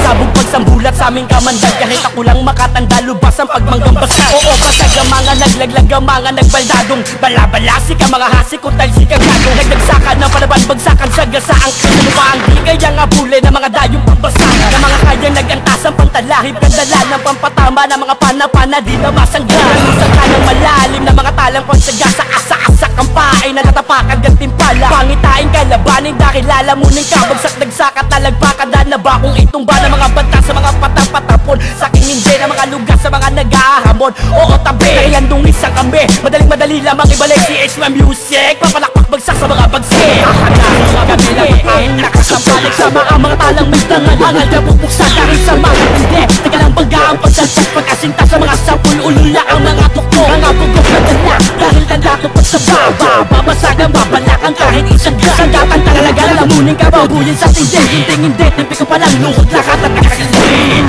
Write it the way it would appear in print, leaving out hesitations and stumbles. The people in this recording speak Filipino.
Sabog pagsambulat sa aming kamandag, kahit ako lang makatanda, lubas ang pagmanggang basa. Oo, basag ang mga naglaglag, ang mga nagbaldadong balabalasi ka, mga hasik o talsi kang gagong nagdagsakan ng palaban, bagsakan sa gasaang ano pa ang di kaya nga bule ng mga dayong pambasahan, na mga kayang nagantasang pantalahib, kandala ng pampatama ng mga panapana di na masangga. Nalusan ka ng malalim na mga talang pagsaga sa asa-asak ang paay na natapakan gantimpala. Pangitain kalabanin, dakilala mo ng kabagsak-dagsakat na lagpakada na ba kung itumba ng mga banta sa mga patapatapon, sa aking hindi na mga lugar sa mga nag-ahamon. Oo tabi, kaya nung isang kami, madaling-madali lamang ibalik si HM Music, papalakpak bagsak sa mga bagsik. Mga kabilang ang nakasampalik sa mga talang may tangan, hangal na bubuksan kahit sa mga hindi. Taga ng bangga ang pagsalpak, pagkasinta sa mga sapul, ulula ang mga tukto, mga bugok na dala, dahil tanda ko pag sa baba, babasagan, babalakan kahit isang gas. Sandatan talaga, lamunin ka, babuyin sa tindi, hindi, timpi ko palang lungkot lakat at nakakasinin.